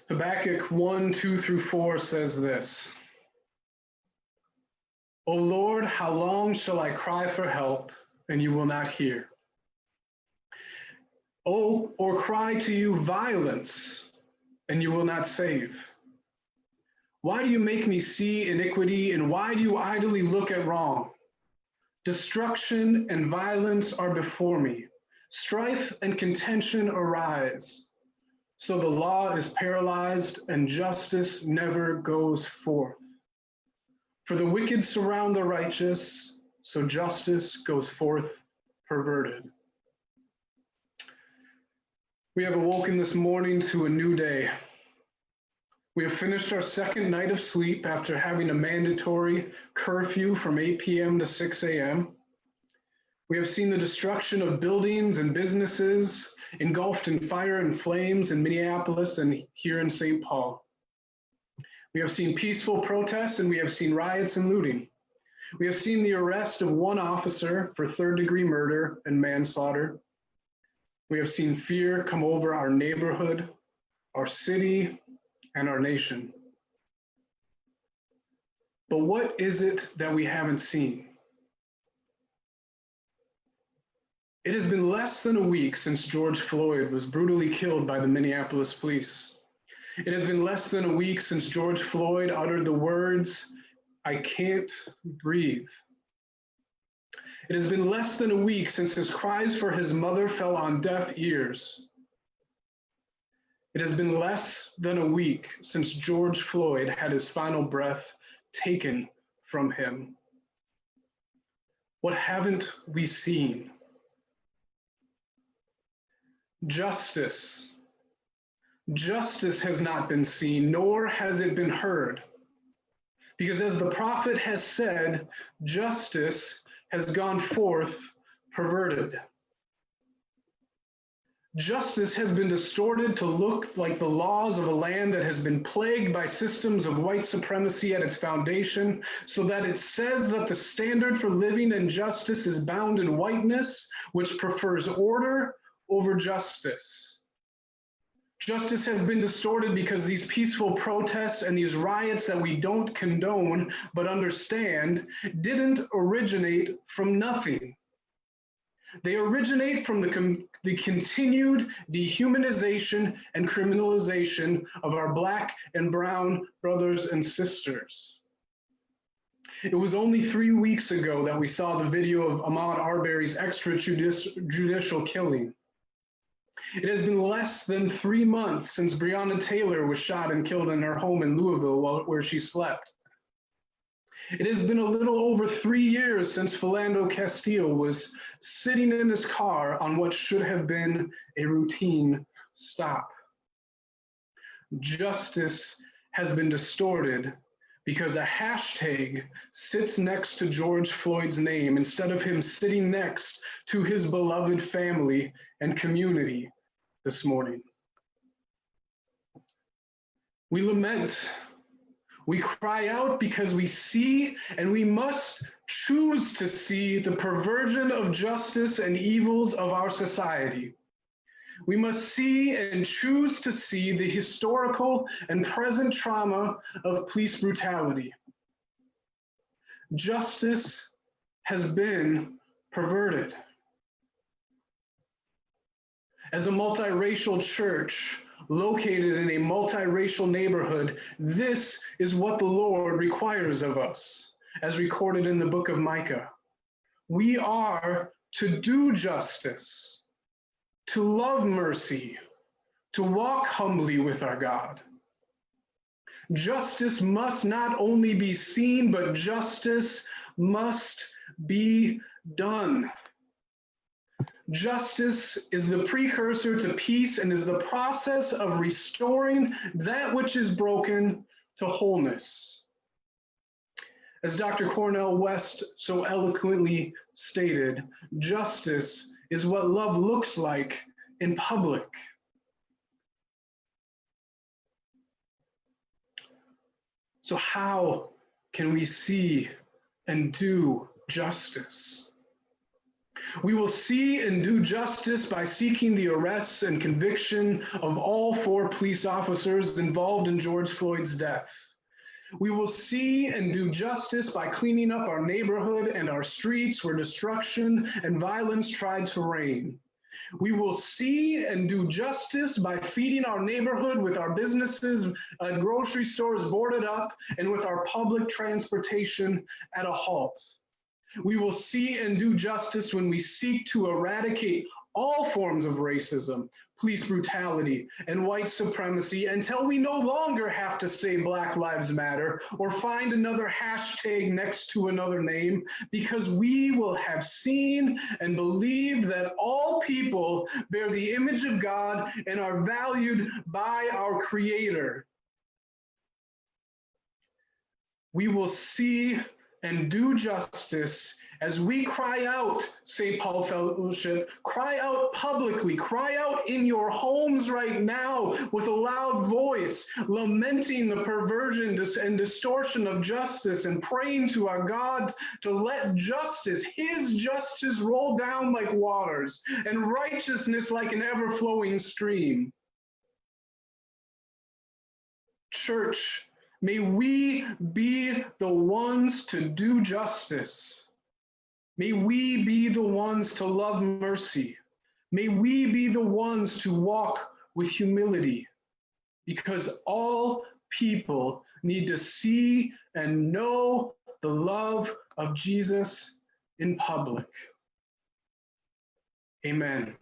Habakkuk 1, 2 through 4 says this: O Lord, how long shall I cry for help, and you will not hear? Or cry to you violence, and you will not save? Why do you make me see iniquity, and why do you idly look at wrong? Destruction and violence are before me. Strife and contention arise. So the law is paralyzed, and justice never goes forth. For the wicked surround the righteous, so justice goes forth perverted. We have awoken this morning to a new day. We have finished our second night of sleep after having a mandatory curfew from 8 p.m. to 6 a.m. We have seen the destruction of buildings and businesses engulfed in fire and flames in Minneapolis and here in St. Paul. We have seen peaceful protests, and we have seen riots and looting. We have seen the arrest of one officer for third-degree murder and manslaughter. We have seen fear come over our neighborhood, our city, and our nation. But what is it that we haven't seen? It has been less than a week since George Floyd was brutally killed by the Minneapolis police. It has been less than a week since George Floyd uttered the words, "I can't breathe." It has been less than a week since his cries for his mother fell on deaf ears. It has been less than a week since George Floyd had his final breath taken from him. What haven't we seen? Justice. Justice has not been seen, nor has it been heard. Because as the prophet has said, justice has gone forth perverted. Justice has been distorted to look like the laws of a land that has been plagued by systems of white supremacy at its foundation, so that it says that the standard for living and justice is bound in whiteness, which prefers order over justice. Justice has been distorted because these peaceful protests and these riots that we don't condone but understand didn't originate from nothing. They originate from the continued dehumanization and criminalization of our Black and brown brothers and sisters. It was only 3 weeks ago that we saw the video of Ahmaud Arbery's extrajudicial killing. It has been less than 3 months since Breonna Taylor was shot and killed in her home in Louisville where she slept. It has been a little over 3 years since Philando Castile was sitting in his car on what should have been a routine stop. Justice has been distorted because a hashtag sits next to George Floyd's name instead of him sitting next to his beloved family and community this morning. We lament. We cry out because we see, and we must choose to see, the perversion of justice and evils of our society. We must see and choose to see the historical and present trauma of police brutality. Justice has been perverted. As a multiracial church located in a multiracial neighborhood, this is what the Lord requires of us, as recorded in the book of Micah. We are to do justice, to love mercy, to walk humbly with our God. Justice must not only be seen, but justice must be done. Justice is the precursor to peace and is the process of restoring that which is broken to wholeness. As Dr. Cornel West so eloquently stated, justice is what love looks like in public. So how can we see and do justice? We will see and do justice by seeking the arrests and conviction of all 4 police officers involved in George Floyd's death. We will see and do justice by cleaning up our neighborhood and our streets where destruction and violence tried to reign. We will see and do justice by feeding our neighborhood with our businesses and grocery stores boarded up and with our public transportation at a halt. We will see and do justice when we seek to eradicate all forms of racism, police brutality, and white supremacy until we no longer have to say Black Lives Matter or find another hashtag next to another name, because we will have seen and believed that all people bear the image of God and are valued by our Creator. We will see and do justice as we cry out, St. Paul Fellowship, cry out publicly, cry out in your homes right now with a loud voice, lamenting the perversion and distortion of justice and praying to our God to let justice, his justice, roll down like waters and righteousness like an ever-flowing stream. Church, may we be the ones to do justice. May we be the ones to love mercy. May we be the ones to walk with humility, because all people need to see and know the love of Jesus in public. Amen.